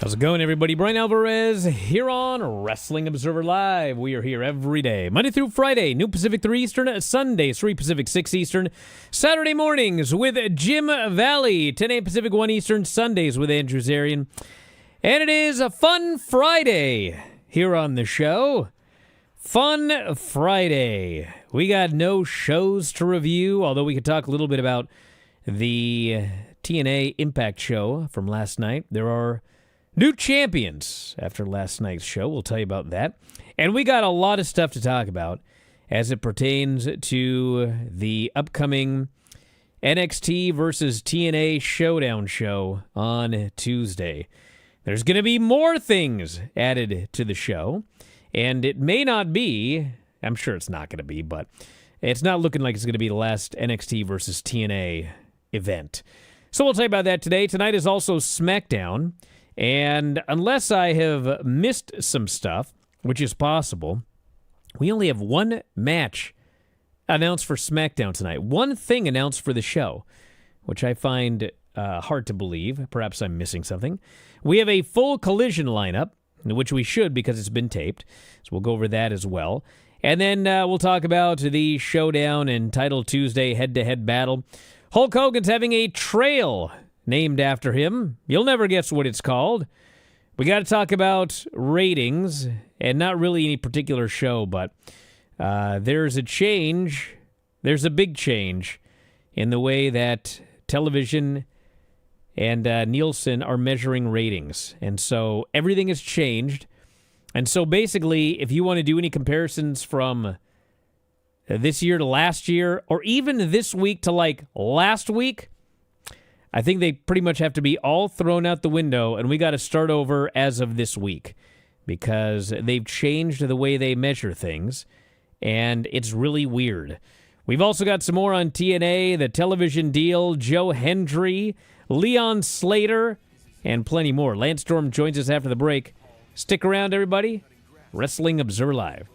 How's it going, everybody? Bryan Alvarez here on Wrestling Observer Live. We are here every day, Monday through Friday, noon Pacific 3 Eastern, Sunday 3 Pacific 6 Eastern, Saturday mornings with Jim Valley, 10 a.m. Pacific 1 Eastern, Sundays with Andrew Zarian. And it is a fun Friday here on the show. Fun Friday. We got no shows to review, although we could talk a little bit about the TNA Impact show from last night. There are new champions after last night's show. We'll tell you about that. And we got a lot of stuff to talk about as it pertains to the upcoming NXT versus TNA Showdown show on Tuesday. There's going to be more things added to the show, and it may not be, I'm sure it's not going to be, but it's not looking like it's going to be the last NXT versus TNA event. So we'll tell you about that today. Tonight is also SmackDown. And unless I have missed some stuff, which is possible, we only have one match announced for SmackDown tonight. One thing announced for the show, which I find hard to believe. Perhaps I'm missing something. We have a full Collision lineup, which we should because it's been taped. So we'll go over that as well. And then we'll talk about the Showdown and Title Tuesday head-to-head battle. Hulk Hogan's having a trail named after him. You'll never guess what it's called. We got to talk about ratings, and not really any particular show, but there's a change. There's a big change in the way that television and Nielsen are measuring ratings. And so everything has changed. And so basically, if you want to do any comparisons from this year to last year, or even this week to like last week, I think they pretty much have to be all thrown out the window, and we got to start over as of this week because they've changed the way they measure things, and it's really weird. We've also got some more on TNA, the television deal, Joe Hendry, Leon Slater, and plenty more. Lance Storm joins us after the break. Stick around, everybody. Wrestling Observer Live.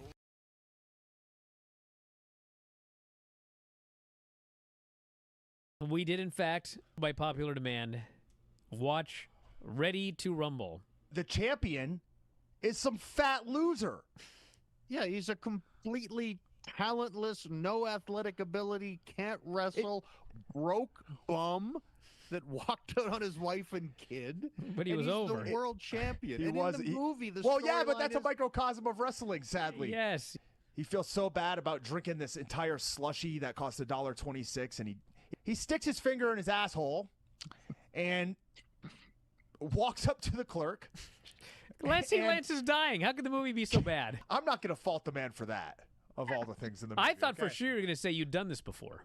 We did, in fact, by popular demand, watch Ready to Rumble. The champion is some fat loser. Yeah, he's a completely talentless, no athletic ability, can't wrestle, broke bum that walked out on his wife and kid. But he was he's over. The world champion. He and was. In the movie, the well, yeah, but storyline that's is, a microcosm of wrestling, sadly. Yes. He feels so bad about drinking this entire slushy that cost $1.26, and he sticks his finger in his asshole and walks up to the clerk. Lance is dying. How could the movie be so bad? I'm not going to fault the man for that, of all the things in the movie. I thought for sure you were going to say you'd done this before.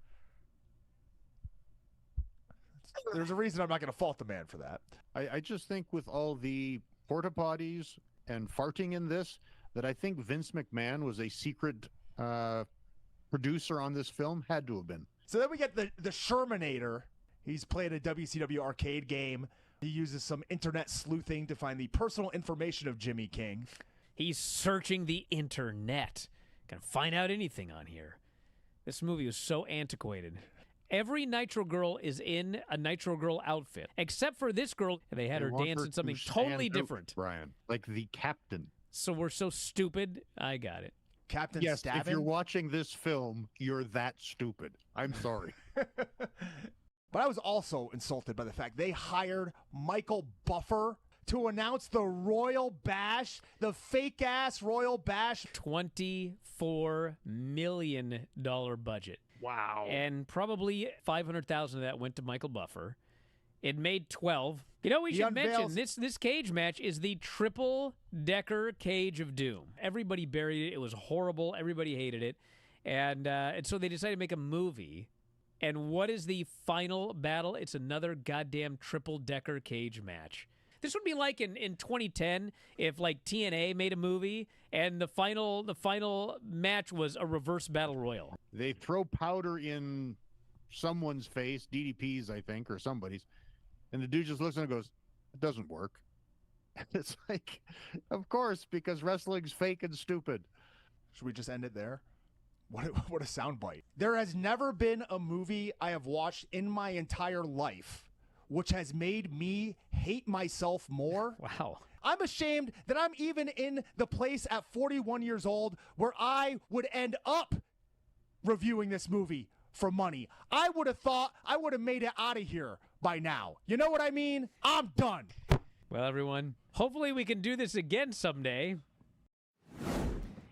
There's a reason I'm not going to fault the man for that. I just think with all the porta potties and farting in this, that I think Vince McMahon was a secret producer on this film. Had to have been. So then we get the Shermanator. He's played a WCW arcade game. He uses some internet sleuthing to find the personal information of Jimmy King. He's searching the internet. Can find out anything on here. This movie was so antiquated. Every Nitro Girl is in a Nitro Girl outfit, except for this girl. They had her dance in something totally different. Brian, like the captain. So we're so stupid. I got it. Captain Yes, Stavin? if you're watching this film, you're that stupid. I'm sorry. But I was also insulted by the fact they hired Michael Buffer to announce the Royal Bash, the fake-ass Royal Bash. $24 million budget. Wow. And probably $500,000 of that went to Michael Buffer. It made 12. You know, we should mention this cage match is the triple-decker Cage of Doom. Everybody buried it. It was horrible. Everybody hated it. And so they decided to make a movie. And what is the final battle? It's another goddamn triple-decker cage match. This would be like in 2010 if like TNA made a movie and the final match was a reverse battle royal. They throw powder in someone's face, DDP's, I think, or somebody's, and the dude just looks and goes, "It doesn't work." It's like, of course, because wrestling's fake and stupid. Should we just end it there? What a soundbite. There has never been a movie I have watched in my entire life which has made me hate myself more. Wow. I'm ashamed that I'm even in the place at 41 years old where I would end up reviewing this movie for money. I would have thought I would have made it out of here by now. You know what I mean? I'm done. Well, everyone, hopefully we can do this again someday.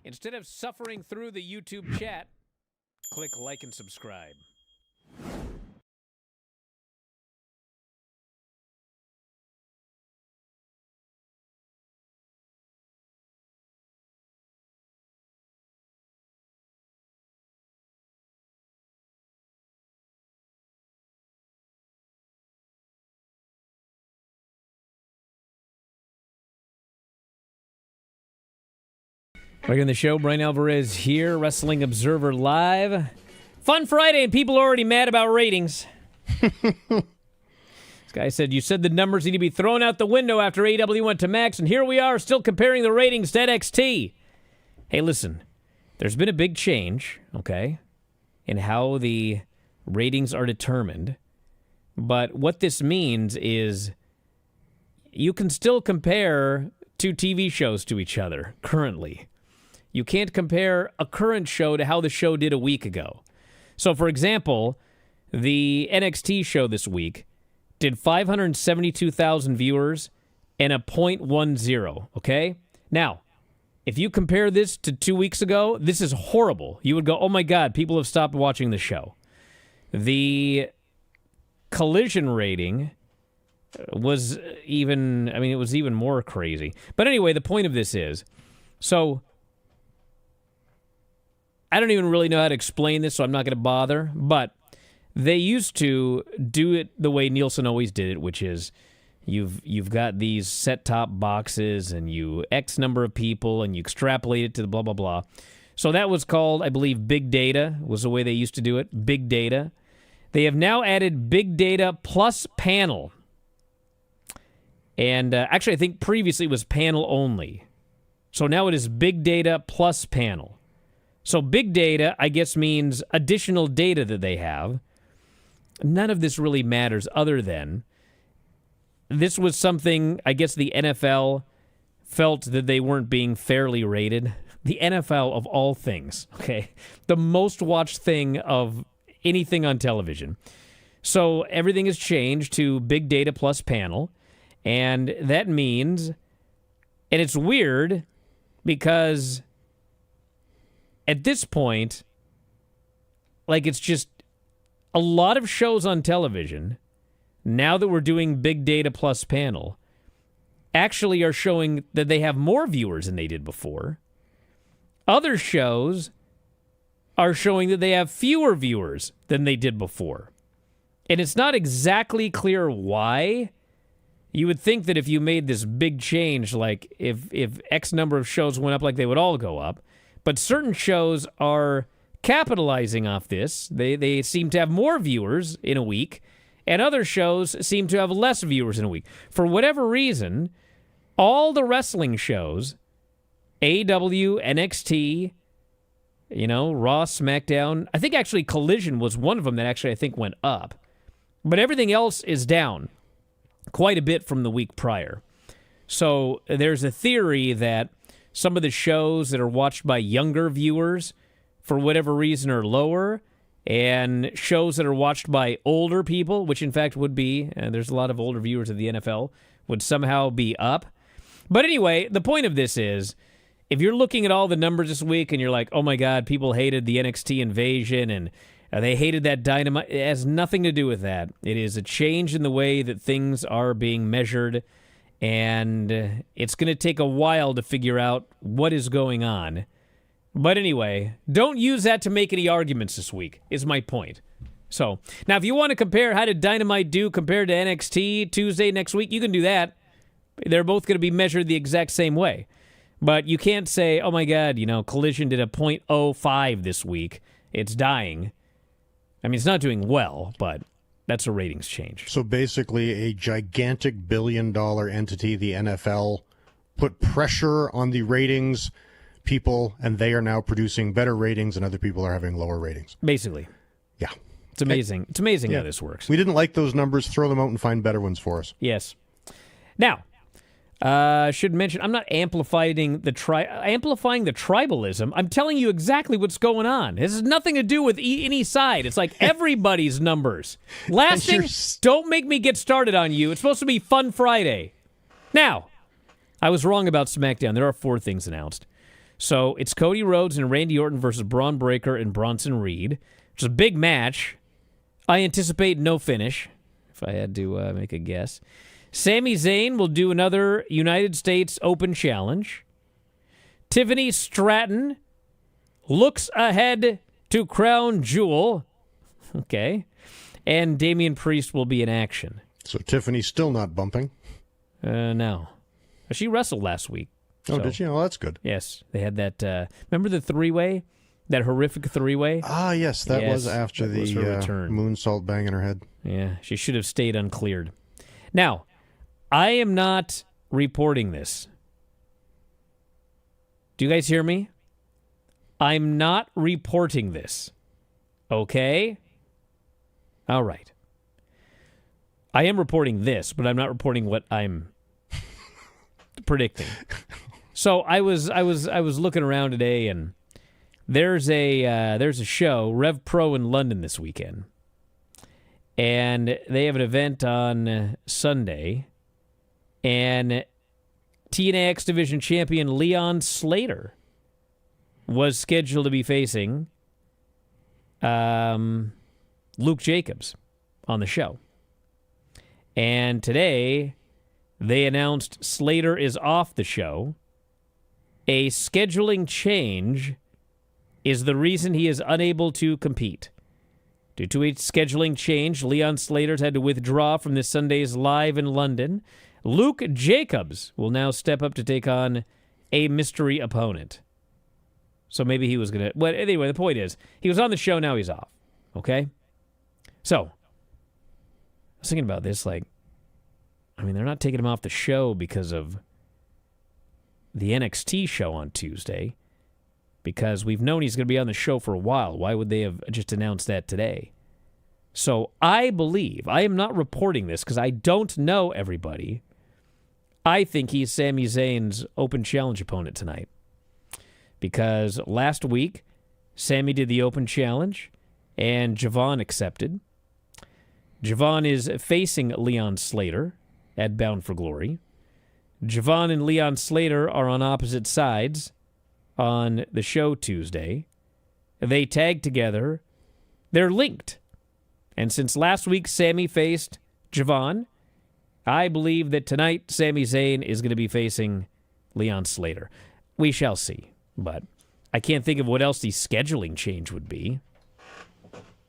Instead of suffering through the YouTube chat, click like and subscribe. Back on the show, Bryan Alvarez here, Wrestling Observer Live. Fun Friday, and people are already mad about ratings. This guy said, you said the numbers need to be thrown out the window after AEW went to Max, and here we are still comparing the ratings to NXT. Hey, listen, there's been a big change, okay, in how the ratings are determined. But what this means is you can still compare two TV shows to each other currently. You can't compare a current show to how the show did a week ago. So, for example, the NXT show this week did 572,000 viewers and a .10, okay? Now, if you compare this to 2 weeks ago, this is horrible. You would go, oh my God, people have stopped watching the show. The Collision rating was even, it was even more crazy. But anyway, the point of this is, so I don't even really know how to explain this, so I'm not going to bother, but they used to do it the way Nielsen always did it, which is you've got these set-top boxes and you X number of people and you extrapolate it to the blah, blah, blah. So that was called, I believe, big data was the way they used to do it, big data. They have now added big data plus panel. And actually, I think previously it was panel only. So now it is big data plus panel. So big data, I guess, means additional data that they have. None of this really matters other than this was something, I guess, the NFL felt that they weren't being fairly rated. The NFL, of all things, okay? The most watched thing of anything on television. So everything has changed to big data plus panel. And that means, and it's weird because at this point, like it's just a lot of shows on television, now that we're doing big data plus panel, actually are showing that they have more viewers than they did before. Other shows are showing that they have fewer viewers than they did before. And it's not exactly clear why. You would think that if you made this big change, like if X number of shows went up, like they would all go up. But certain shows are capitalizing off this. They seem to have more viewers in a week, and other shows seem to have less viewers in a week. For whatever reason, all the wrestling shows, AEW, NXT, Raw, SmackDown, I think actually Collision was one of them that actually I think went up. But everything else is down quite a bit from the week prior. So there's a theory that some of the shows that are watched by younger viewers, for whatever reason, are lower, and shows that are watched by older people, which in fact would be, and there's a lot of older viewers of the NFL, would somehow be up. But anyway, the point of this is, if you're looking at all the numbers this week and you're like, oh my God, people hated the NXT invasion and they hated that Dynamite, it has nothing to do with that. It is a change in the way that things are being measured, and it's going to take a while to figure out what is going on. But anyway, don't use that to make any arguments this week, is my point. So, now if you want to compare how did Dynamite do compared to NXT Tuesday next week, you can do that. They're both going to be measured the exact same way. But you can't say, oh my God, Collision did a .05 this week. It's dying. It's not doing well, but that's a ratings change. So basically a gigantic billion-dollar entity, the NFL, put pressure on the ratings people, and they are now producing better ratings, and other people are having lower ratings. Basically. Yeah. It's amazing. It's amazing how this works. We didn't like those numbers. Throw them out and find better ones for us. Yes. Now, should mention, I'm not amplifying the tribalism. I'm telling you exactly what's going on. This has nothing to do with any side. It's like everybody's numbers. Last thing, don't make me get started on you. It's supposed to be Fun Friday. Now, I was wrong about SmackDown. There are 4 things announced. So it's Cody Rhodes and Randy Orton versus Braun Breaker and Bronson Reed, which is a big match. I anticipate no finish, if I had to make a guess. Sami Zayn will do another United States Open Challenge. Tiffany Stratton looks ahead to Crown Jewel. Okay. And Damian Priest will be in action. So Tiffany's still not bumping? No. She wrestled last week. Oh, did she? Oh, that's good. Yes. They had that, remember the 3-way? That horrific 3-way? Ah, yes. That was after the moonsault bang in her head. Yeah, she should have stayed uncleared. Now, I am not reporting this. Do you guys hear me? I'm not reporting this. Okay? All right. I am reporting this, but I'm not reporting what I'm predicting. So I was looking around today, and there's a show, Rev Pro in London this weekend, and they have an event on Sunday, and TNA X Division champion Leon Slater was scheduled to be facing Luke Jacobs on the show. And today, they announced Slater is off the show. A scheduling change is the reason he is unable to compete. Due to a scheduling change, Leon Slater's had to withdraw from this Sunday's Live in London. Luke Jacobs will now step up to take on a mystery opponent. So maybe he was going to... Well, anyway, the point is, he was on the show, now he's off. Okay? So, I was thinking about this, like, I mean, they're not taking him off the show because of the NXT show on Tuesday, because we've known he's going to be on the show for a while. Why would they have just announced that today? So I believe, I am not reporting this because I don't know everybody. I think he's Sami Zayn's Open Challenge opponent tonight. Because last week, Sami did the Open Challenge, and Javon accepted. Javon is facing Leon Slater at Bound for Glory. Javon and Leon Slater are on opposite sides on the show Tuesday. They tag together. They're linked. And since last week Sami faced Javon, I believe that tonight Sami Zayn is going to be facing Leon Slater. We shall see. But I can't think of what else the scheduling change would be.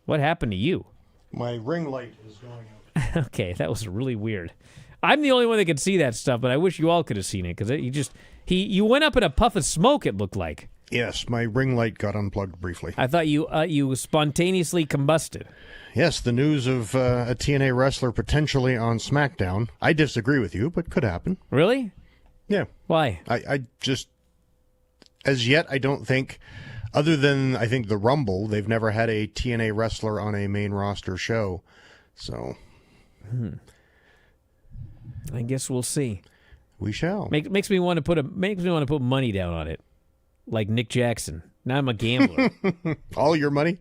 What happened to you? My ring light is going out. Okay, that was really weird. I'm the only one that could see that stuff, but I wish you all could have seen it, because you went up in a puff of smoke, it looked like. Yes, my ring light got unplugged briefly. I thought you spontaneously combusted. Yes, the news of a TNA wrestler potentially on SmackDown. I disagree with you, but could happen. Really? Yeah. Why? I just, as yet, I don't think, other than, I think, the Rumble, they've never had a TNA wrestler on a main roster show. So... I guess we'll see. We shall. Makes me want to put money down on it, like Nick Jackson. Now I'm a gambler. All your money?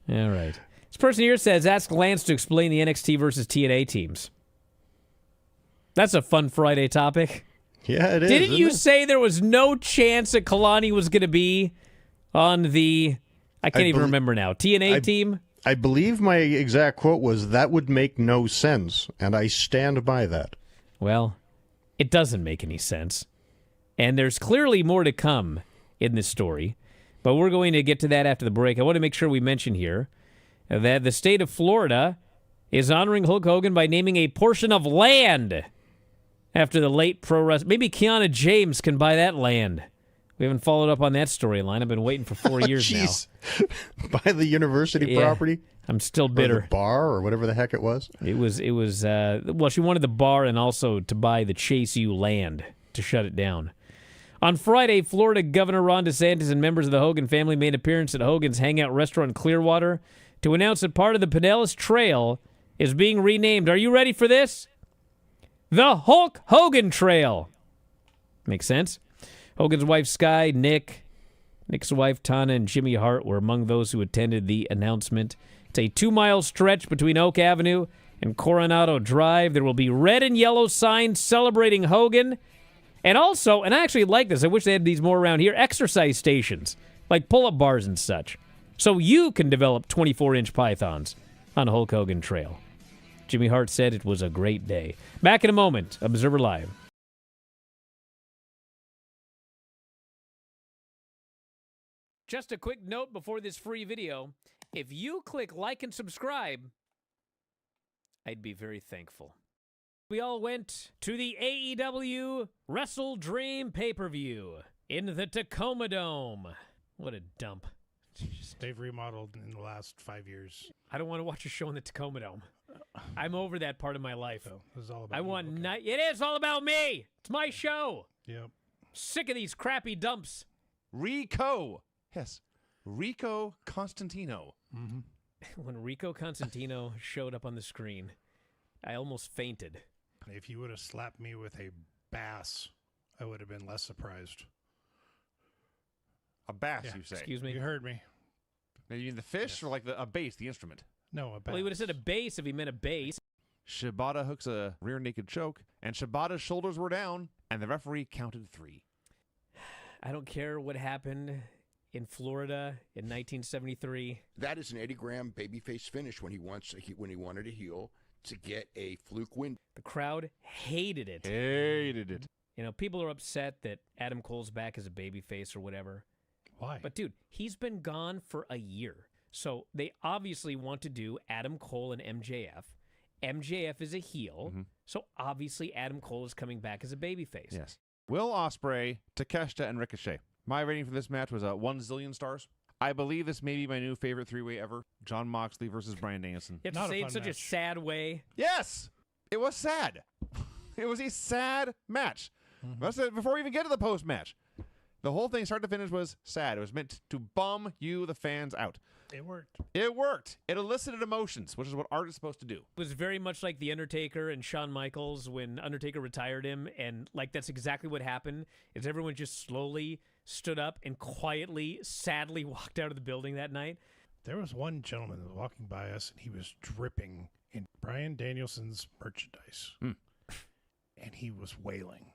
All right. This person here says, ask Lance to explain the NXT versus TNA teams. That's a fun Friday topic. Yeah, it is. Didn't you say there was no chance that Kalani was going to be on the, I can't even remember now, TNA team? I believe my exact quote was, that would make no sense, and I stand by that. Well, it doesn't make any sense. And there's clearly more to come in this story, but we're going to get to that after the break. I want to make sure we mention here that the state of Florida is honoring Hulk Hogan by naming a portion of land after the late pro wrestler. Maybe Kiana James can buy that land. We haven't followed up on that storyline. I've been waiting for 4 years now. By the university property? I'm still bitter. Or the bar or whatever the heck it was? It was. Well, she wanted the bar and also to buy the Chase U land to shut it down. On Friday, Florida Governor Ron DeSantis and members of the Hogan family made an appearance at Hogan's Hangout Restaurant in Clearwater. to announce that part of the Pinellas Trail is being renamed. Are you ready for this? The Hulk Hogan Trail. Makes sense. Hogan's wife, Sky, Nick's wife, Tana, and Jimmy Hart were among those who attended the announcement. It's a 2-mile stretch between Oak Avenue and Coronado Drive. There will be red and yellow signs celebrating Hogan. And also, and I actually like this, I wish they had these more around here, exercise stations, like pull-up bars and such. So you can develop 24-inch pythons on Hulk Hogan Trail. Jimmy Hart said it was a great day. Back in a moment, Observer Live. Just a quick note before this free video. If you click like and subscribe, I'd be very thankful. We all went to the AEW Wrestle Dream pay-per-view in the Tacoma Dome. What a dump. They've remodeled in the last 5 years. I don't want to watch a show in the Tacoma Dome. I'm over that part of my life. So this is all about I you, want okay. It is all about me. It's my show. Yep. Sick of these crappy dumps. Rico. Yes. Rico Constantino. Mm-hmm. When Rico Constantino showed up on the screen, I almost fainted. If you would have slapped me with a bass, I would have been less surprised. A bass, Yeah. you say? Excuse me? You heard me. Now, you mean the fish or like a bass, the instrument? No, a bass. Well, he would have said a bass if he meant a bass. Shibata hooks a rear naked choke, and Shibata's shoulders were down, and the referee counted 3. I don't care what happened in Florida in 1973. That is an Eddie Graham babyface finish when he wanted to heel to get a fluke win. The crowd hated it. Hated it. You know, people are upset that Adam Cole's back as a babyface or whatever. Why? But, dude, he's been gone for a year. So they obviously want to do Adam Cole and MJF. MJF is a heel. Mm-hmm. So obviously Adam Cole is coming back as a babyface. Yes. Will Ospreay, Takeshita, and Ricochet. My rating for this match was 1 zillion stars. I believe this may be my new favorite 3-way ever. John Moxley versus Bryan Danielson. You have Not to a say it in fun such a match. sad way. Yes! It was sad. It was a sad match. Mm-hmm. That's it, before we even get to the post-match. The whole thing, start to finish, was sad. It was meant to bum you, the fans, out. It worked. It worked. It elicited emotions, which is what art is supposed to do. It was very much like The Undertaker and Shawn Michaels when Undertaker retired him, and like that's exactly what happened, is everyone just slowly stood up and quietly, sadly walked out of the building that night. There was one gentleman that was walking by us, and he was dripping in Bryan Danielson's merchandise. Hmm. And he was wailing,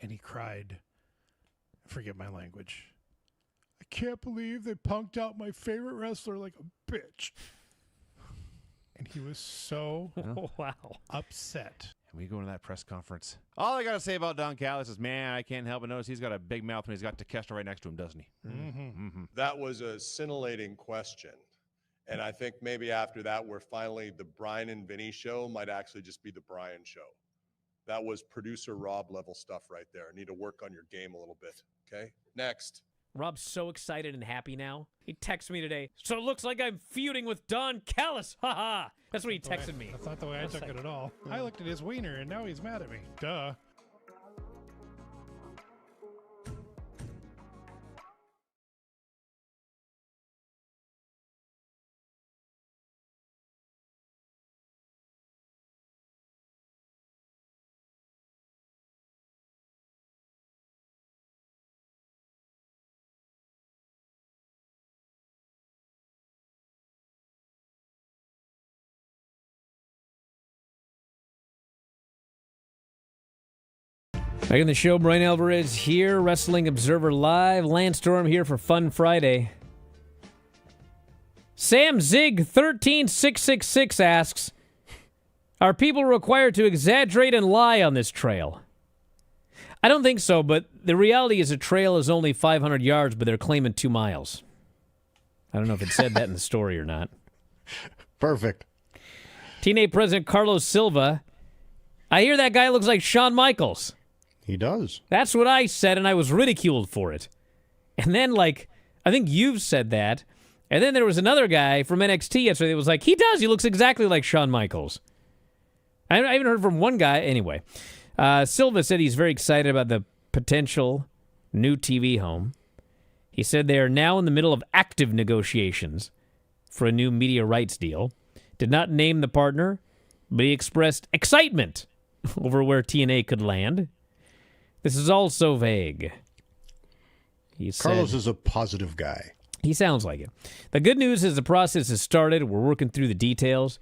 and he cried, forget my language, I can't believe they punked out my favorite wrestler like a bitch. And he was so Wow. upset. And we go into that press conference. All I got to say about Don Callis is, man, I can't help but notice he's got a big mouth when he's got Takeshita right next to him, doesn't he? Mm-hmm. Mm-hmm. That was a scintillating question. And I think maybe after that, we're finally, the Bryan and Vinny show might actually just be the Bryan show. That was producer Rob level stuff right there. Need to work on your game a little bit. Okay. Next. Rob's so excited and happy now. He texted me today. So it looks like I'm feuding with Don Callis. Ha ha. That's what he texted me. That's not the way I took it at all. I looked at his wiener, and now he's mad at me. Duh. Back in the show, Bryan Alvarez here, Wrestling Observer Live. Lance Storm here for Fun Friday. Sam Zig 13666 asks, are people required to exaggerate and lie on this trail? I don't think so, but the reality is a trail is only 500 yards, but they're claiming 2 miles. I don't know if it said that in the story or not. Perfect. TNA President Carlos Silva, I hear that guy looks like Shawn Michaels. He does. That's what I said, and I was ridiculed for it. And then, like, I think you've said that. And then there was another guy from NXT yesterday that was like, he does. He looks exactly like Shawn Michaels. I even heard from one guy. Anyway, Silva said he's very excited about the potential new TV home. He said they are now in the middle of active negotiations for a new media rights deal. Did not name the partner, but he expressed excitement over where TNA could land. This is all so vague. Carlos is a positive guy. He sounds like it. The good news is the process has started. We're working through the details.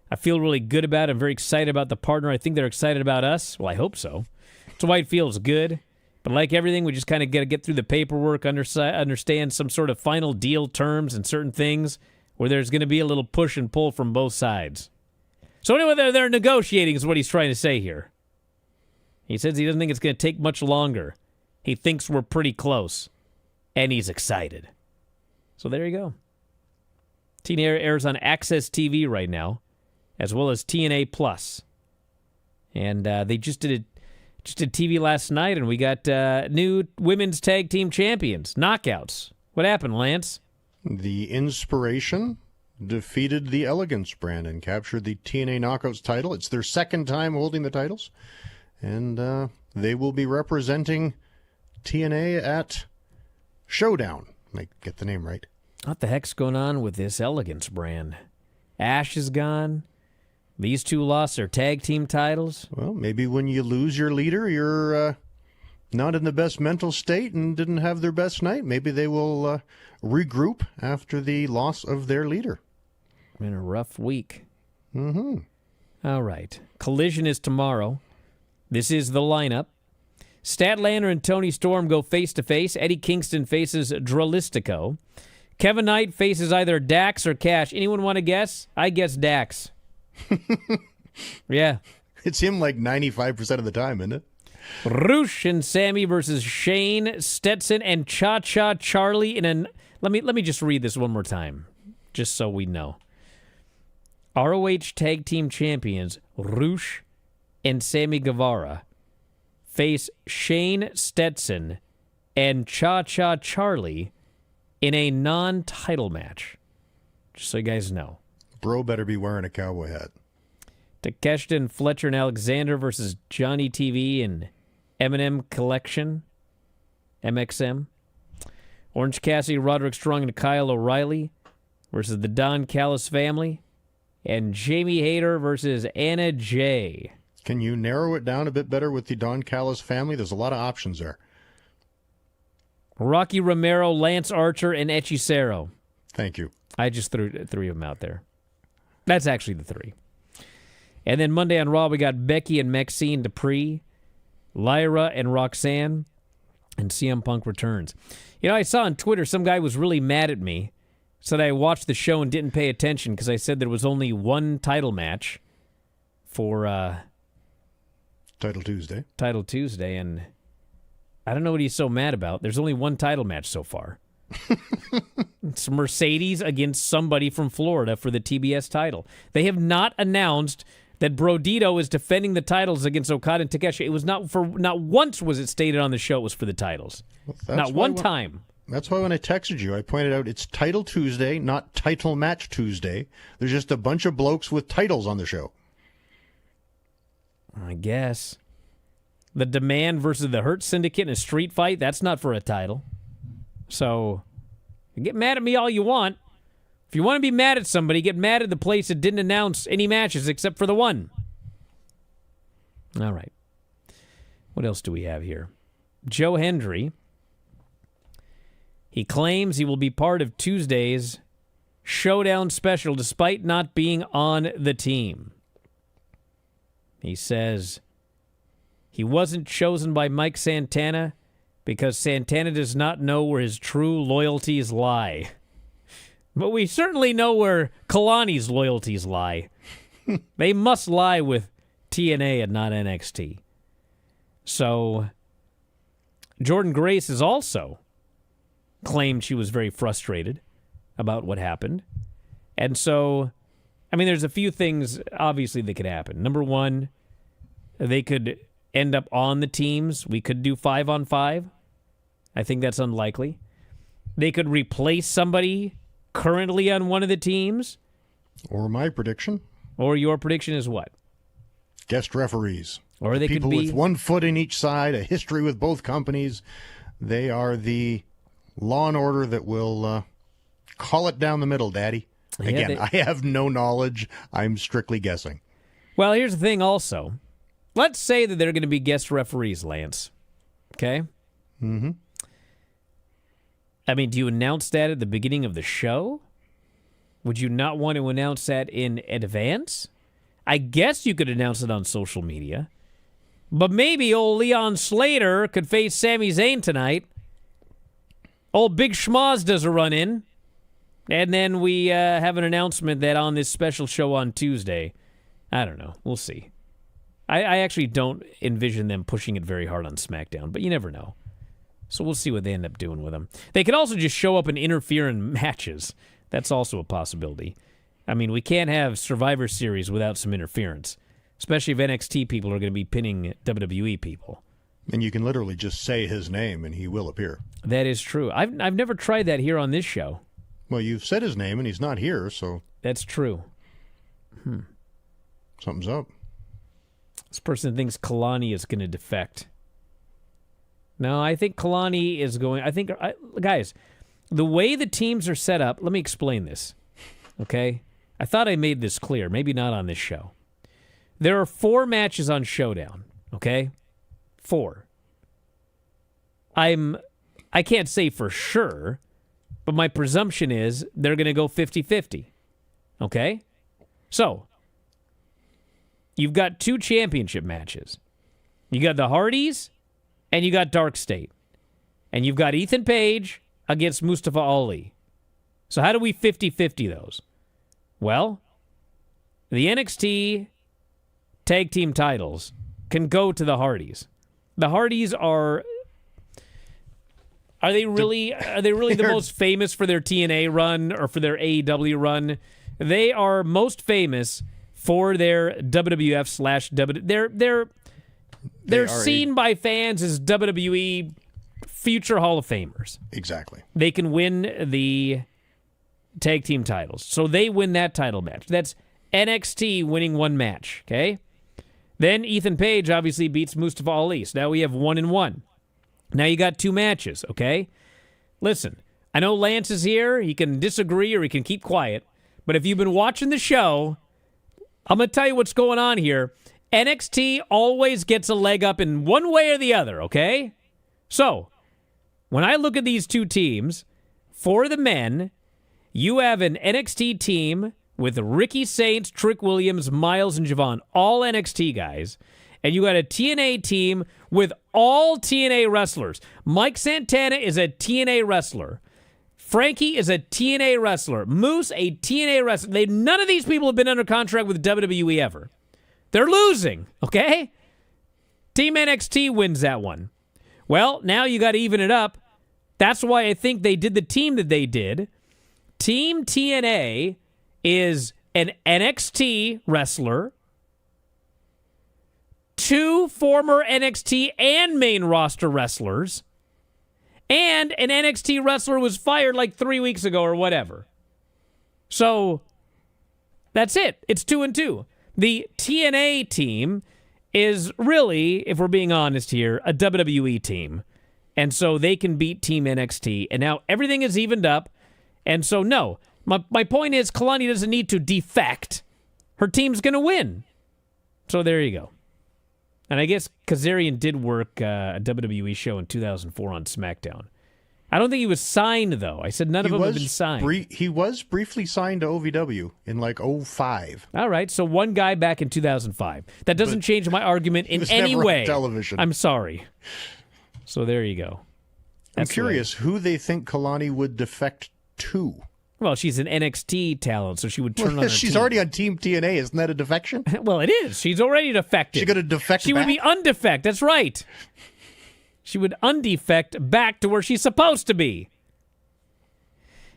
I feel really good about it. I'm very excited about the partner. I think they're excited about us. Well, I hope so. That's why it feels good. But like everything, we just kind of got to get through the paperwork, understand some sort of final deal terms and certain things where there's going to be a little push and pull from both sides. So anyway, they're negotiating is what he's trying to say here. He says he doesn't think it's going to take much longer. He thinks we're pretty close. And he's excited. So there you go. TNA airs on Access TV right now, as well as TNA Plus. And they just did TV last night, and we got new women's tag team champions, knockouts. What happened, Lance? The Inspiration defeated the Elegance brand and captured the TNA Knockouts title. It's their second time holding the titles, and they will be representing TNA at Showdown. I get the name right. What the heck's going on with this Elegance brand? Ash is gone. These two lost their tag team titles. Well, maybe when you lose your leader, you're not in the best mental state and didn't have their best night. Maybe they will regroup after the loss of their leader. Been a rough week. Mm-hmm. All right. Collision is tomorrow. This is the lineup. Statlander and Tony Storm go face-to-face. Eddie Kingston faces Dralistico. Kevin Knight faces either Dax or Cash. Anyone want to guess? I guess Dax. Yeah. It's him like 95% of the time, isn't it? Roosh and Sammy versus Shane, Stetson, and Cha-Cha Charlie in an... Let me just read this one more time, just so we know. ROH Tag Team Champions Roosh and Sammy Guevara face Shane Stetson and Cha-Cha Charlie in a non-title match. Just so you guys know. Bro better be wearing a cowboy hat. Takeshita and Fletcher and Alexander versus Johnny TV and Eminem Collection. MXM. Orange Cassidy, Roderick Strong, and Kyle O'Reilly versus the Don Callis family. And Jamie Hayter versus Anna Jay. Can you narrow it down a bit better with the Don Callis family? There's a lot of options there. Rocky Romero, Lance Archer, and Hechicero. Thank you. I just threw three of them out there. That's actually the three. And then Monday on Raw, we got Becky and Maxine Dupree, Lyra and Roxanne, and CM Punk returns. You know, I saw on Twitter some guy was really mad at me. Said I watched the show and didn't pay attention because I said there was only one title match for Title Tuesday, and I don't know what he's so mad about. There's only one title match so far. It's Mercedes against somebody from Florida for the TBS title. They have not announced that Brodito is defending the titles against Okada and Takeshi. It was not once was it stated on the show it was for the titles. Well, not one time. That's why when I texted you, I pointed out it's Title Tuesday, not Title Match Tuesday. There's just a bunch of blokes with titles on the show. I guess. The Demand versus the Hurt Syndicate in a street fight, that's not for a title. So, get mad at me all you want. If you want to be mad at somebody, get mad at the place that didn't announce any matches except for the one. All right. What else do we have here? Joe Hendry. He claims he will be part of Tuesday's Showdown special despite not being on the team. He says he wasn't chosen by Mike Santana because Santana does not know where his true loyalties lie. But we certainly know where Kalani's loyalties lie. They must lie with TNA and not NXT. So, Jordan Grace has also claimed she was very frustrated about what happened. And so, I mean, there's a few things, obviously, that could happen. Number one, they could end up on the teams. We could do 5-on-5. I think that's unlikely. They could replace somebody currently on one of the teams. Or my prediction. Or your prediction is what? Guest referees. Or they people could be with 1 foot in each side, a history with both companies. They are the law and order that will call it down the middle, Daddy. Again, I have no knowledge. I'm strictly guessing. Well, here's the thing also. Let's say that they're going to be guest referees, Lance. Okay? Mm-hmm. I mean, do you announce that at the beginning of the show? Would you not want to announce that in advance? I guess you could announce it on social media. But maybe old Leon Slater could face Sami Zayn tonight. Old Big Schmaz does a run-in. And then we have an announcement that on this special show on Tuesday. I don't know. We'll see. I actually don't envision them pushing it very hard on SmackDown, but you never know. So we'll see what they end up doing with them. They could also just show up and interfere in matches. That's also a possibility. I mean, we can't have Survivor Series without some interference, especially if NXT people are going to be pinning WWE people. And you can literally just say his name and he will appear. That is true. I've never tried that here on this show. Well, you've said his name and he's not here, so... That's true. Something's up. This person thinks Kalani is going to defect. No, I think Kalani is going... guys, the way the teams are set up... Let me explain this, okay? I thought I made this clear. Maybe not on this show. There are 4 matches on Showdown, okay? 4. I can't say for sure, but my presumption is they're going to go 50-50, okay? So, you've got 2 championship matches. You got the Hardys, and you got Dark State. And you've got Ethan Page against Mustafa Ali. So how do we 50-50 those? Well, the NXT tag team titles can go to the Hardys. The Hardys are they really the most famous for their TNA run or for their AEW run? They are most famous for their WWF/W. They're seen by fans as WWE future Hall of Famers. Exactly. They can win the tag team titles. So they win that title match. That's NXT winning 1 match, okay? Then Ethan Page obviously beats Mustafa Ali. So now we have 1-1. Now you got 2 matches, okay? Listen, I know Lance is here. He can disagree or he can keep quiet. But if you've been watching the show, I'm going to tell you what's going on here. NXT always gets a leg up in one way or the other, okay? So, when I look at these 2 teams, for the men, you have an NXT team with Ricky Saints, Trick Williams, Miles, and Javon, all NXT guys. And you got a TNA team with all TNA wrestlers. Mike Santana is a TNA wrestler. Frankie is a TNA wrestler. Moose, a TNA wrestler. None of these people have been under contract with WWE ever. They're losing, okay? Team NXT wins that one. Well, now you got to even it up. That's why I think they did the team that they did. Team TNA is an NXT wrestler, 2 former NXT and main roster wrestlers, and an NXT wrestler was fired like 3 weeks ago or whatever. So, that's it. It's 2-2. The TNA team is really, if we're being honest here, a WWE team. And so they can beat Team NXT. And now everything is evened up. And so, no. My point is, Kalani doesn't need to defect. Her team's going to win. So there you go. And I guess Kazarian did work a WWE show in 2004 on SmackDown. I don't think he was signed, though. I said none of them have been signed. He was briefly signed to OVW in like 2005. All right, so one guy back in 2005. That doesn't change my argument in any way. On television. I'm sorry. So there you go. I'm curious who they think Kalani would defect to. Well, she's an NXT talent, so she would turn on her She's team. already on Team TNA. Isn't that a defection? Well, it is. She's already defected. She's going to defect She back? would be undefect. That's right. She would undefect back to where she's supposed to be.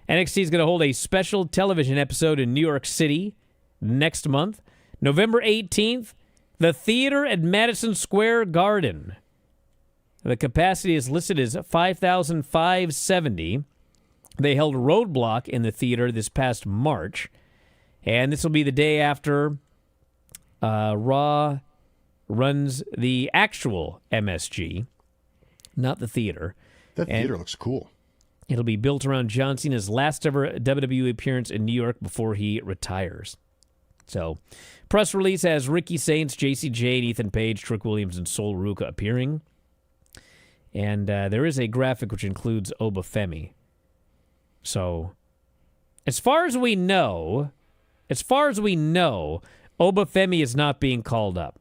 NXT is going to hold a special television episode in New York City next month. November 18th, the theater at Madison Square Garden. The capacity is listed as 5,570. They held Roadblock in the theater this past March. And this will be the day after Raw runs the actual MSG. Not the theater. That theater looks cool. It'll be built around John Cena's last ever WWE appearance in New York before he retires. So, press release has Ricky Saints, JC Jane, Ethan Page, Trick Williams, and Sol Ruka appearing. And there is a graphic which includes Obafemi. So, as far as we know, Obafemi is not being called up.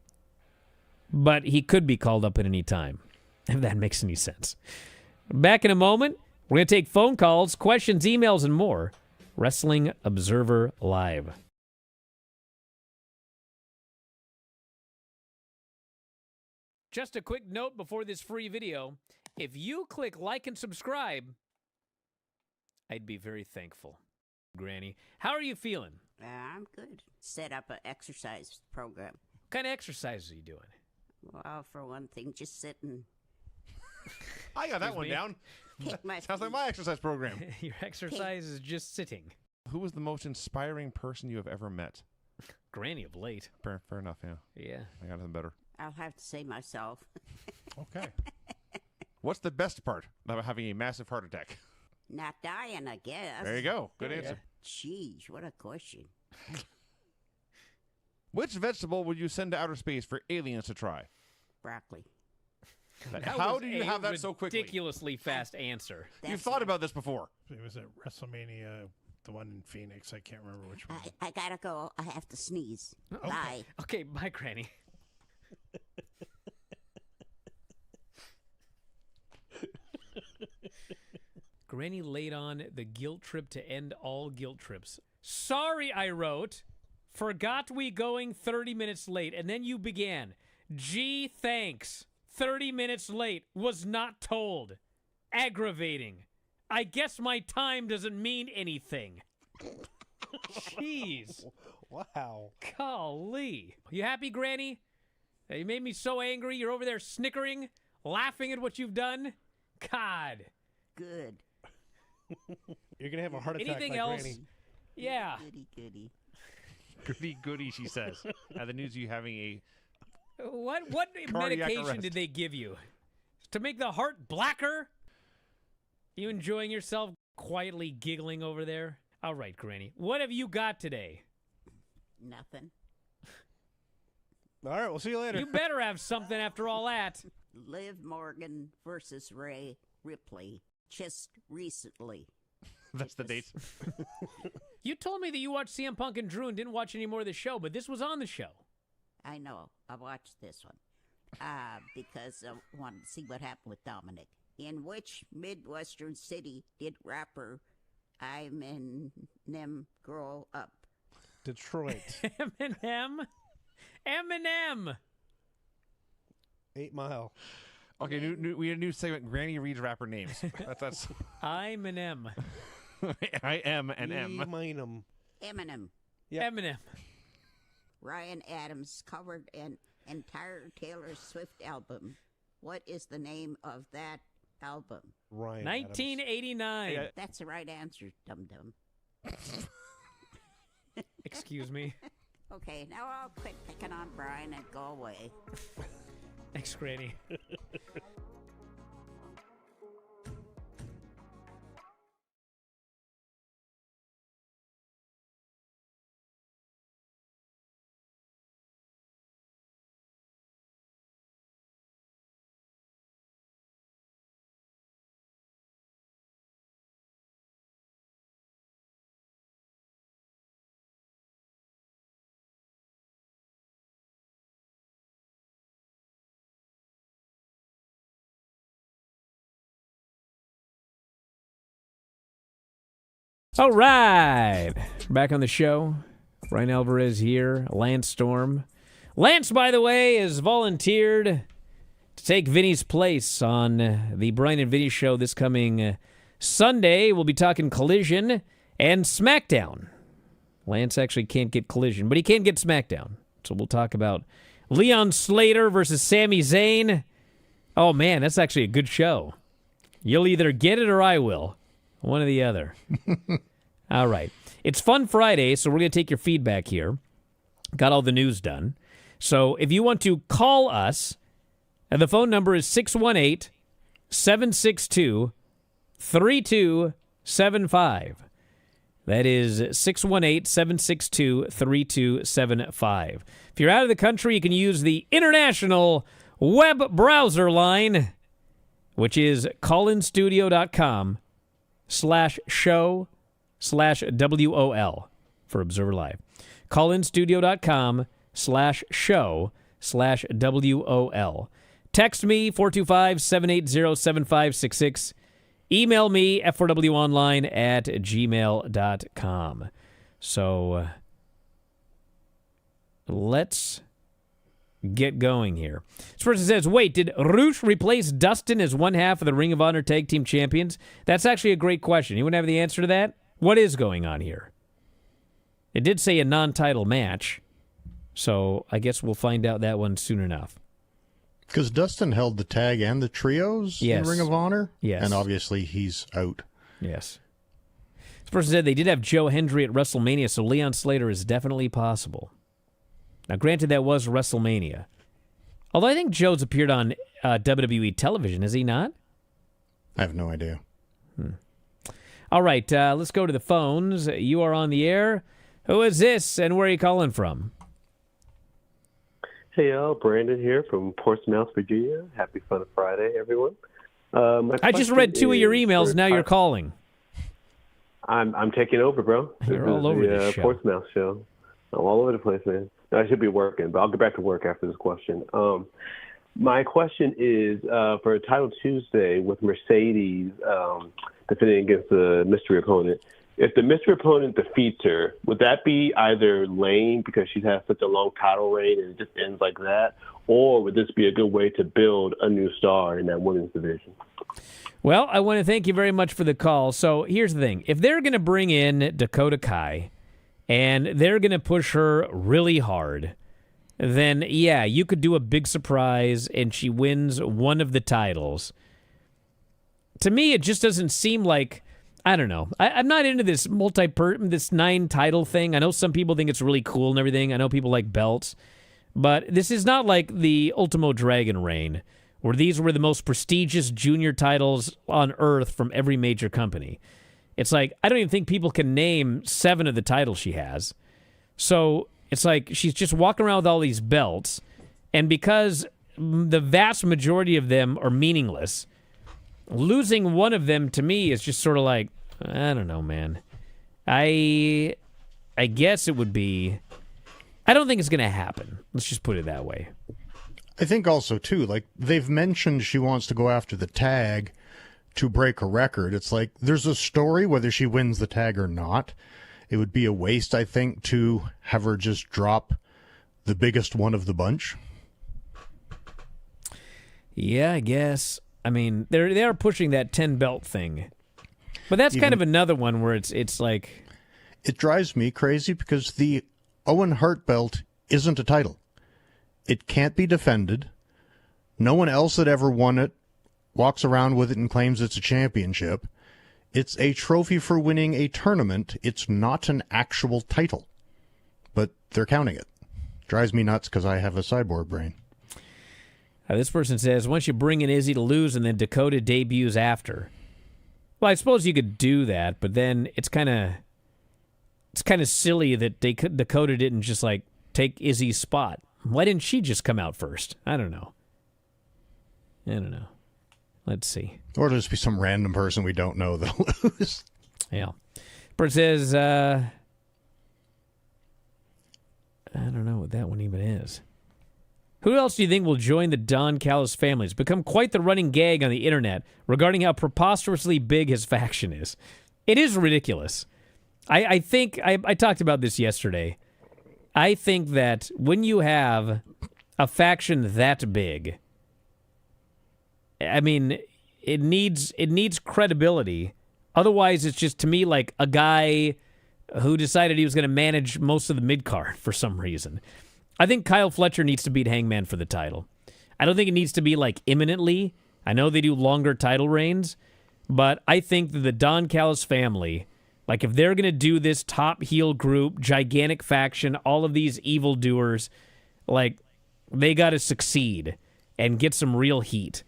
But he could be called up at any time, if that makes any sense. Back in a moment, we're going to take phone calls, questions, emails, and more. Wrestling Observer Live. Just a quick note before this free video. If you click like and subscribe, I'd be very thankful. Granny, how are you feeling? I'm good. Set up an exercise program. What kind of exercises are you doing? Well, for one thing, just sitting. I got that one down. Sounds like my exercise program. Your exercise is just sitting. Who was the most inspiring person you have ever met? Granny of late. Fair enough, yeah. Yeah. I got nothing better. I'll have to say myself. Okay. What's the best part about having a massive heart attack? Not dying, I guess. There you go. Good answer. Jeez, what a question. Which vegetable would you send to outer space for aliens to try? Broccoli. How do you have that so quickly? Ridiculously fast answer. You've thought about this before. It was at WrestleMania, the one in Phoenix. I can't remember which one. I gotta go. I have to sneeze. Bye. Okay, bye, Granny. Granny laid on the guilt trip to end all guilt trips. Sorry, I wrote. Forgot we going 30 minutes late. And then you began. Gee, thanks. 30 minutes late. Was not told. Aggravating. I guess my time doesn't mean anything. Jeez. Wow. Golly. You happy, Granny? You made me so angry. You're over there snickering, laughing at what you've done. God. Good. You're going to have a heart attack. Anything like else? Granny. Yeah. Goody. Goody, goody, she says. The news of you having a... What Cardiac medication arrest. did they give you? To make the heart blacker? You enjoying yourself, quietly giggling over there? All right, Granny. What have you got today? Nothing. All right, we'll see you later. You better have something after all that. Liv Morgan versus Ray Ripley. Just recently. That's the date. You told me that you watched CM Punk and Drew and didn't watch any more of the show, but this was on the show. I know. I watched this one. Because I wanted to see what happened with Dominic. In which Midwestern city did rapper Eminem grow up? Detroit. Eminem? 8 Mile. Okay, we had a new segment. Granny reads rapper names. That's I'm an M. I am an M. Eminem. Yep. Eminem. Ryan Adams covered an entire Taylor Swift album. What is the name of that album? Ryan 1989. Yeah. That's the right answer, dum-dum. Excuse me. Okay, now I'll quit picking on Brian and go away. Thanks, Granny. All right. Back on the show. Bryan Alvarez here. Lance Storm. Lance, by the way, has volunteered to take Vinny's place on the Bryan and Vinny show this coming Sunday. We'll be talking Collision and SmackDown. Lance actually can't get Collision, but he can get SmackDown. So we'll talk about Leon Slater versus Sami Zayn. Oh, man, that's actually a good show. You'll either get it or I will. One or the other. All right. It's Fun Friday, so we're going to take your feedback here. Got all the news done. So if you want to call us, the phone number is 618-762-9372. 618-762-3275. That is 618-762-3275. If you're out of the country, you can use the international web browser line, which is callinstudio.com/show/WOL for Observer Live. callinstudio.com/show/WOL. Text me, 425-780-7566. Email me, f4wonline@gmail.com. So let's get going here. This person says, wait, did Rush replace Dustin as one half of the Ring of Honor Tag Team Champions? That's actually a great question. Anyone have the answer to that? What is going on here? It did say a non-title match, so I guess we'll find out that one soon enough. Because Dustin held the tag and the trios in Ring of Honor? Yes. And obviously he's out. Yes. This person said they did have Joe Hendry at WrestleMania, so Leon Slater is definitely possible. Now, granted, that was WrestleMania. Although I think Joe's appeared on WWE television, has he not? I have no idea. All right, let's go to the phones. You are on the air. Who is this, and where are you calling from? Hey, y'all. Brandon here from Portsmouth, Virginia. Happy Fun Friday, everyone. I just read two of your emails. Now you're calling. I'm taking over, bro. You're all over the show. Portsmouth show. I'm all over the place, man. I should be working, but I'll get back to work after this question. My question is for Title Tuesday with Mercedes defending against the mystery opponent. If the mystery opponent defeats her, would that be either lame because she's had such a long title reign and it just ends like that, or would this be a good way to build a new star in that women's division? Well, I want to thank you very much for the call. So here's the thing. If they're going to bring in Dakota Kai and they're going to push her really hard, then, yeah, you could do a big surprise and she wins one of the titles. To me, it just doesn't seem like, I don't know. I'm not into this this 9-title thing. I know some people think it's really cool and everything. I know people like belts. But this is not like the Ultimo Dragon reign, where these were the most prestigious junior titles on earth from every major company. It's like, I don't even think people can name 7 of the titles she has. So it's like she's just walking around with all these belts, and because the vast majority of them are meaningless, losing one of them to me is just sort of like, I don't know, man. I guess it would be, I don't think it's going to happen. Let's just put it that way. I think also, too, like, they've mentioned she wants to go after the tag to break a record. It's like, there's a story whether she wins the tag or not. It would be a waste, I think, to have her just drop the biggest one of the bunch. Yeah, I guess. I mean, they are pushing that 10-belt thing. But that's kind of another one where it's like... It drives me crazy because the Owen Hart belt isn't a title. It can't be defended. No one else that ever won it walks around with it and claims it's a championship. It's a trophy for winning a tournament. It's not an actual title. But they're counting it. Drives me nuts because I have a cyborg brain. This person says, once you bring in Izzy to lose and then Dakota debuts after. Well, I suppose you could do that, but then it's kind of silly that Dakota didn't just, like, take Izzy's spot. Why didn't she just come out first? I don't know. Let's see. Or just be some random person we don't know that'll lose. Yeah. Person says, I don't know what that one even is. Who else do you think will join the Don Callis family? It's become quite the running gag on the internet regarding how preposterously big his faction is. It is ridiculous. I think, I talked about this yesterday. I think that when you have a faction that big, I mean, it needs credibility. Otherwise, it's just, to me, like a guy who decided he was going to manage most of the mid-card for some reason. I think Kyle Fletcher needs to beat Hangman for the title. I don't think it needs to be, like, imminently. I know they do longer title reigns, but I think that the Don Callis family, like, if they're going to do this top heel group, gigantic faction, all of these evildoers, like, they got to succeed and get some real heat.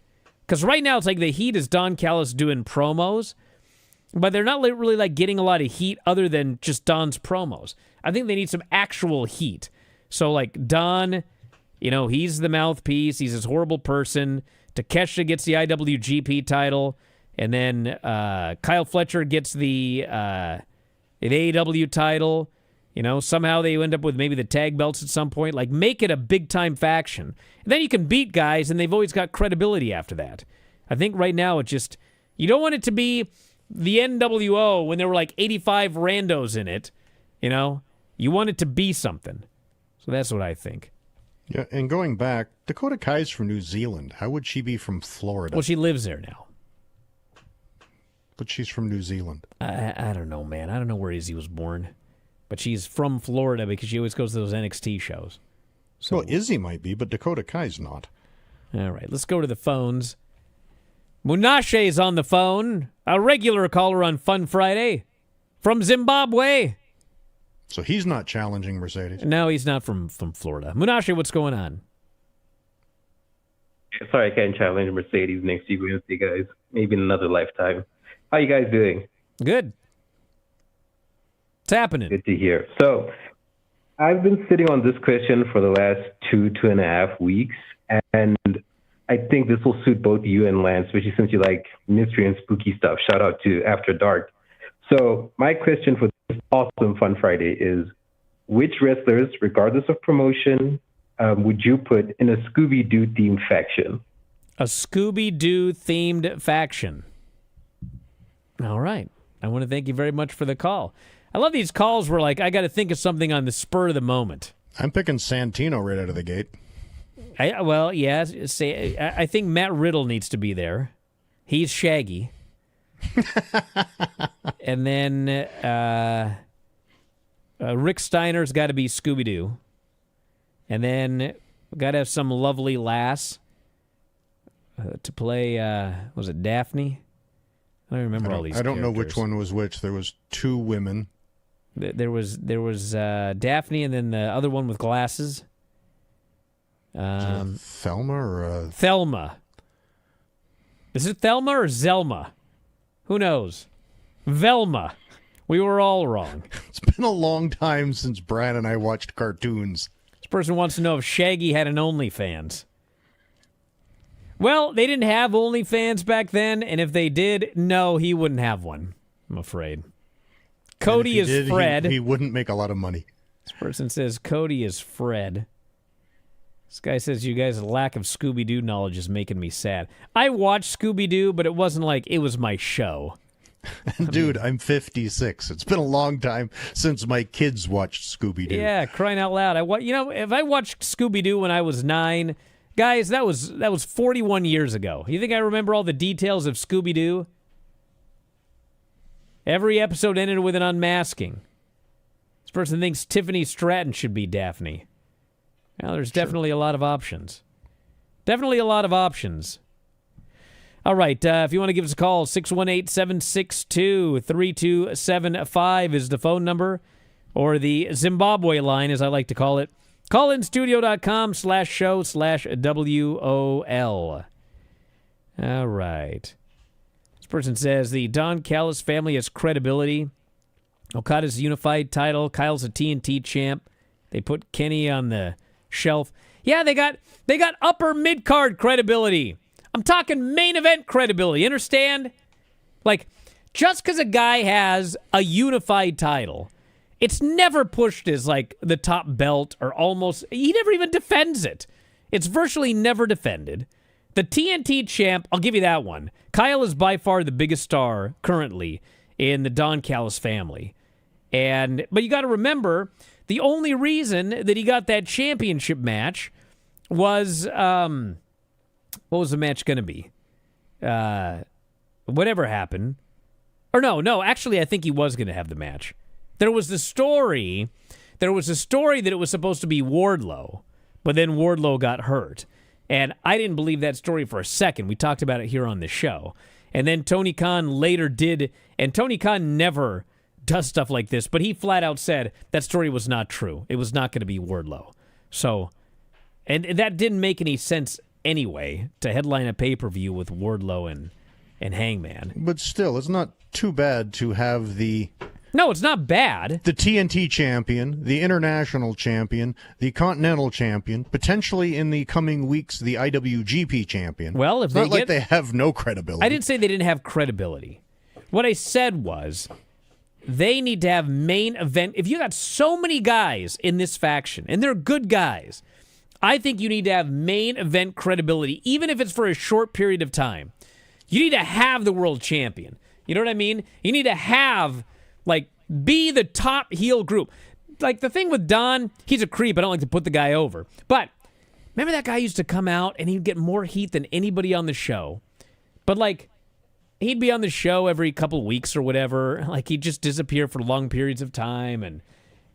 Because right now it's like the heat is Don Callis doing promos, but they're not really like getting a lot of heat other than just Don's promos. I think they need some actual heat. So like Don, he's the mouthpiece. He's this horrible person. Takeshita gets the IWGP title, and then Kyle Fletcher gets the AEW title. Somehow they end up with maybe the tag belts at some point. Like, make it a big-time faction. And then you can beat guys, and they've always got credibility after that. I think right now you don't want it to be the NWO when there were like 85 randos in it. You want it to be something. So that's what I think. Yeah, and going back, Dakota Kai's from New Zealand. How would she be from Florida? Well, she lives there now. But she's from New Zealand. I don't know, man. I don't know where Izzy was born. But she's from Florida because she always goes to those NXT shows. So, well, Izzy might be, but Dakota Kai's not. All right, let's go to the phones. Munashe is on the phone, a regular caller on Fun Friday from Zimbabwe. So he's not challenging Mercedes? No, he's not from Florida. Munashe, what's going on? Sorry, I can't challenge Mercedes next week with you guys. Maybe in another lifetime. How you guys doing? Good. What's happening? Good to hear. So I've been sitting on this question for the last 2.5 weeks, and I think this will suit both you and Lance, especially since you like mystery and spooky stuff. Shout out to After Dark. So my question for this awesome Fun Friday is, which wrestlers, regardless of promotion, would you put in a Scooby-Doo themed faction? A Scooby-Doo themed faction. All right. I want to thank you very much for the call. I love these calls where, like, I got to think of something on the spur of the moment. I'm picking Santino right out of the gate. I think Matt Riddle needs to be there. He's Shaggy. And then Rick Steiner's got to be Scooby-Doo. And then we got to have some lovely lass to play, was it Daphne? I don't remember all these I don't characters. know which one was which. There was two women. There was Daphne, and then the other one with glasses. Thelma or Thelma. Is it Thelma or Zelma? Who knows? Velma. We were all wrong. It's been a long time since Bryan and I watched cartoons. This person wants to know if Shaggy had an OnlyFans. Well, they didn't have OnlyFans back then, and if they did, no, he wouldn't have one, I'm afraid. Cody is Fred. He wouldn't make a lot of money. This person says Cody is Fred. This guy says you guys' lack of Scooby-Doo knowledge is making me sad. I watched Scooby-Doo, but it wasn't like it was my show. Dude, I'm 56. It's been a long time since my kids watched Scooby-Doo. Yeah, crying out loud. If I watched Scooby-Doo when I was 9, guys, that was 41 years ago. You think I remember all the details of Scooby-Doo? Every episode ended with an unmasking. This person thinks Tiffany Stratton should be Daphne. Well, there's definitely a lot of options. Definitely a lot of options. All right, if you want to give us a call, 618-762-3275 is the phone number, or the Zimbabwe line, as I like to call it. callinstudio.com/show/WOL. All right. This person says the Don Callis family has credibility. Okada's unified title. Kyle's a TNT champ. They put Kenny on the shelf. Yeah, they got upper mid-card credibility. I'm talking main event credibility. Understand? Like, just because a guy has a unified title, it's never pushed as like the top belt or almost. He never even defends it. It's virtually never defended. The TNT champ, I'll give you that one. Kyle is by far the biggest star currently in the Don Callis family. But you got to remember, the only reason that he got that championship match was, what was the match going to be? Whatever happened. Or no, actually I think he was going to have the match. There was a story that it was supposed to be Wardlow, but then Wardlow got hurt. And I didn't believe that story for a second. We talked about it here on the show. And then Tony Khan later did, and Tony Khan never does stuff like this, but he flat out said that story was not true. It was not going to be Wardlow. So, and that didn't make any sense anyway to headline a pay-per-view with Wardlow and Hangman. But still, it's not too bad to have No, it's not bad. the TNT champion, the international champion, the continental champion, potentially in the coming weeks, the IWGP champion. Well, if it's they not like get- they have no credibility. I didn't say they didn't have credibility. What I said was they need to have main event. If you got so many guys in this faction, and they're good guys, I think you need to have main event credibility, even if it's for a short period of time. You need to have the world champion. You know what I mean? You need to have, like, be the top heel group. Like, the thing with Don, he's a creep. I don't like to put the guy over. But remember that guy used to come out and he'd get more heat than anybody on the show. But, like, he'd be on the show every couple weeks or whatever. Like, he'd just disappear for long periods of time. And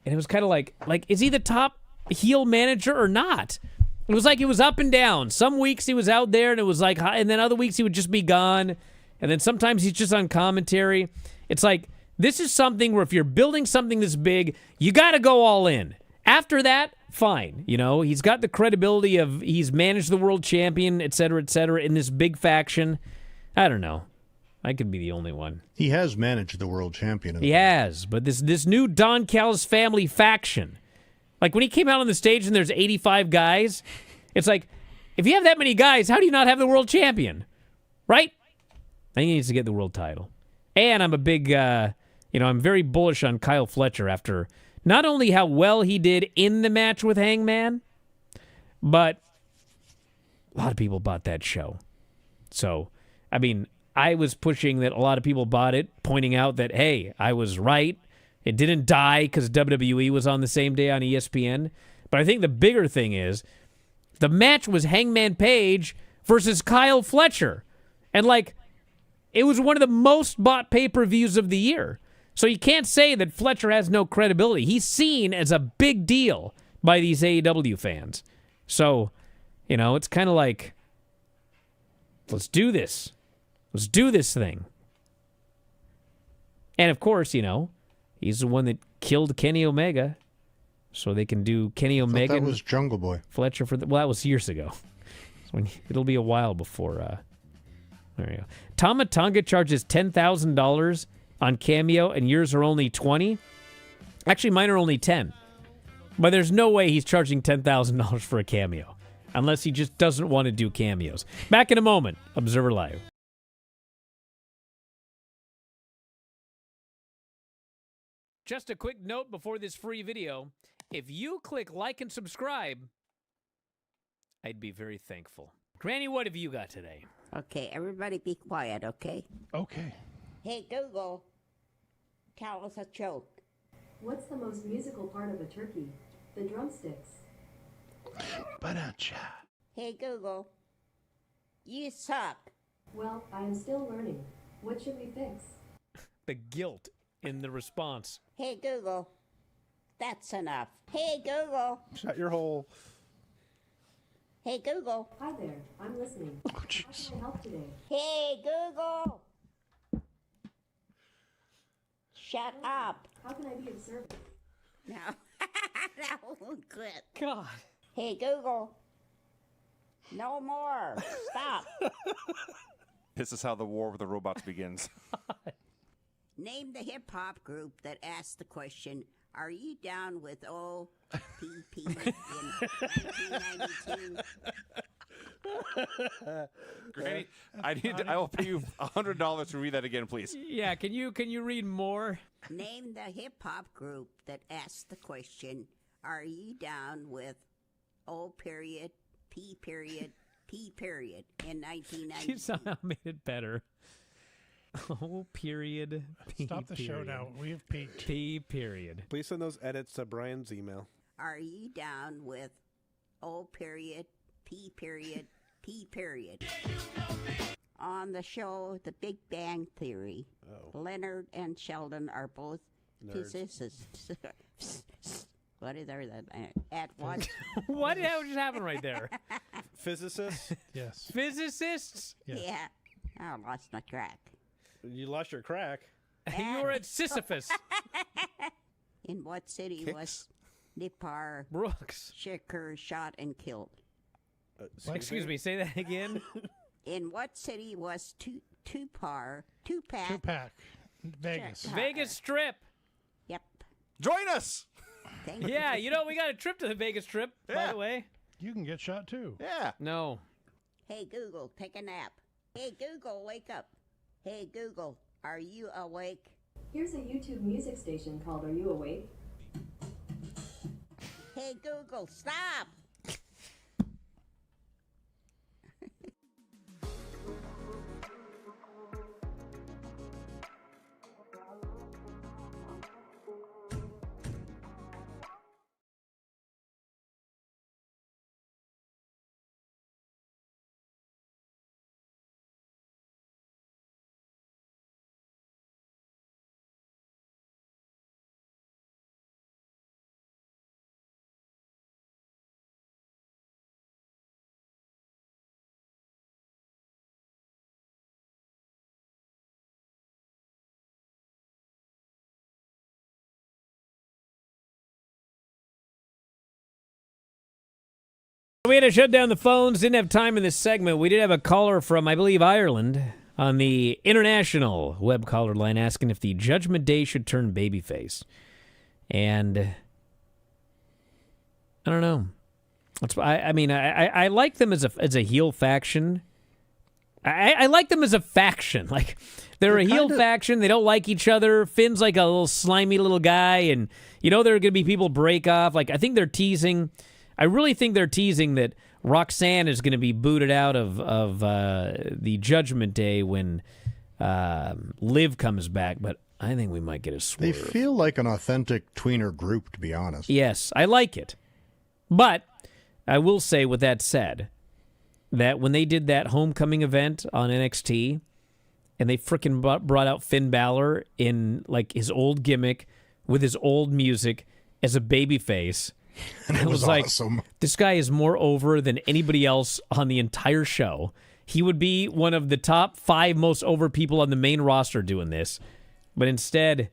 it was kind of like, is he the top heel manager or not? It was like it was up and down. Some weeks he was out there and it was like, and then other weeks he would just be gone. And then sometimes he's just on commentary. It's like, this is something where if you're building something this big, you got to go all in. After that, fine. You know, he's got the credibility of he's managed the world champion, et cetera, in this big faction. I don't know. I could be the only one. He has managed the world champion. He has, but this new Don Callis family faction, like when he came out on the stage and there's 85 guys, it's like, if you have that many guys, how do you not have the world champion? Right? I think he needs to get the world title. And I'm a big, I'm very bullish on Kyle Fletcher after not only how well he did in the match with Hangman, but a lot of people bought that show. So, I mean, I was pushing that a lot of people bought it, pointing out that, hey, I was right. It didn't die because WWE was on the same day on ESPN. But I think the bigger thing is the match was Hangman Page versus Kyle Fletcher. And, like, it was one of the most bought pay-per-views of the year. So you can't say that Fletcher has no credibility. He's seen as a big deal by these AEW fans. So, it's kind of like, let's do this. Let's do this thing. And, of course, he's the one that killed Kenny Omega. So they can do Kenny Omega. That was Jungle Boy. Fletcher that was years ago. It'll be a while before... There you go. Tama Tonga charges $10,000 on Cameo, and yours are only $20. Actually, mine are only $10. But there's no way he's charging $10,000 for a cameo, unless he just doesn't want to do cameos. Back in a moment. Observer Live. Just a quick note before this free video. If you click like and subscribe, I'd be very thankful. Granny, what have you got today? Okay, everybody be quiet, okay? Okay. Hey, Google, tell us a joke. What's the most musical part of a turkey? The drumsticks. Ba-da-cha. Hey, Google, you suck. Well, I am still learning. What should we fix? The guilt in the response. Hey, Google, that's enough. Hey, Google. Shut your hole. Hey, Google. Hi there, I'm listening. Oh, jeez. How can I help today? Hey, Google. Shut up. How can I be of service? No, that won't quit. God. Hey, Google. No more. Stop. This is how the war with the robots begins. Name the hip-hop group that asked the question, are you down with OPP in 1992? Granny, I will pay you $100 to read that again, please. Yeah, can you read more? Name the hip-hop group that asked the question, are you down with O.P. in 1992? You somehow made it better. Oh, period. P Stop the show period. now. We have peaked. P period. Please send those edits to Brian's email. Are you down with O.P. On the show, The Big Bang Theory, Leonard and Sheldon are both physicists. What is there? At what? What the hell just happened right there? Physicists? Yes. Physicists? Yes. Yeah. I lost my track. You lost your crack. You were at Sisyphus. In what city was Nipar Brooks Shakur shot and killed? Excuse me, say that again. In what city was Tupac? Two-pack. Vegas. Vegas Strip. Yep. Join us. Thank Yeah, you. we got a trip to the Vegas Strip, by the way. You can get shot too. Yeah. No. Hey, Google, take a nap. Hey, Google, wake up. Hey, Google, are you awake? Here's a YouTube music station called Are You Awake? Hey, Google, stop. We had to shut down the phones. Didn't have time in this segment. We did have a caller from, I believe, Ireland on the international web caller line asking if the Judgment Day should turn babyface. And I don't know. I like them as a heel faction. I like them as a faction. Like, they're a heel faction. They don't like each other. Finn's like a little slimy little guy. And, there are going to be people break off. Like, I think they're teasing. I really think they're teasing that Roxanne is going to be booted out of the Judgment Day when Liv comes back, but I think we might get a swerve. They feel like an authentic tweener group, to be honest. Yes, I like it. But I will say, with that said, that when they did that homecoming event on NXT and they frickin' brought out Finn Balor in like his old gimmick with his old music as a babyface, and it was like, awesome. This guy is more over than anybody else on the entire show. He would be one of the top 5 most over people on the main roster doing this. But instead,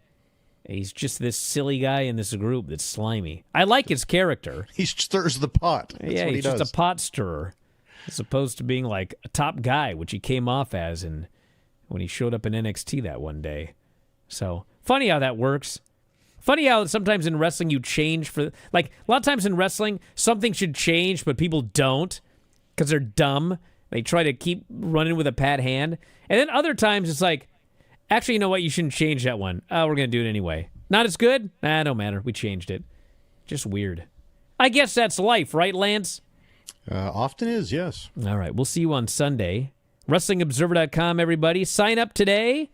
he's just this silly guy in this group that's slimy. I like his character. He stirs the pot. That's yeah, what he's he does. just a pot stirrer, as opposed to being like a top guy, which he came off as when he showed up in NXT that one day. So, funny how that works. Funny how sometimes in wrestling you change for... Like, a lot of times in wrestling, something should change, but people don't because they're dumb. They try to keep running with a pat hand. And then other times it's like, actually, you know what? You shouldn't change that one. Oh, we're going to do it anyway. Not as good? Nah, don't matter. We changed it. Just weird. I guess that's life, right, Lance? Often is, yes. All right. We'll see you on Sunday. WrestlingObserver.com, everybody. Sign up today.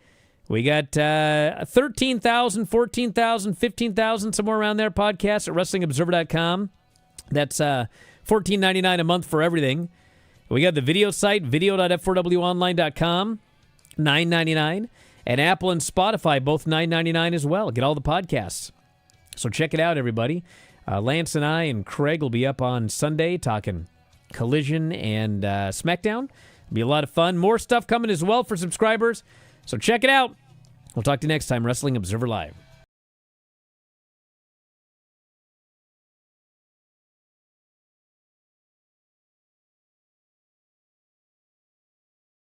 We got 13,000, 14,000, 15,000, somewhere around there podcasts at WrestlingObserver.com. That's $14.99 a month for everything. We got the video site, video.f4wonline.com, $9.99. And Apple and Spotify, both $9.99 as well. Get all the podcasts. So check it out, everybody. Lance and I and Craig will be up on Sunday talking Collision and SmackDown. It'll be a lot of fun. More stuff coming as well for subscribers. So check it out. We'll talk to you next time, Wrestling Observer Live.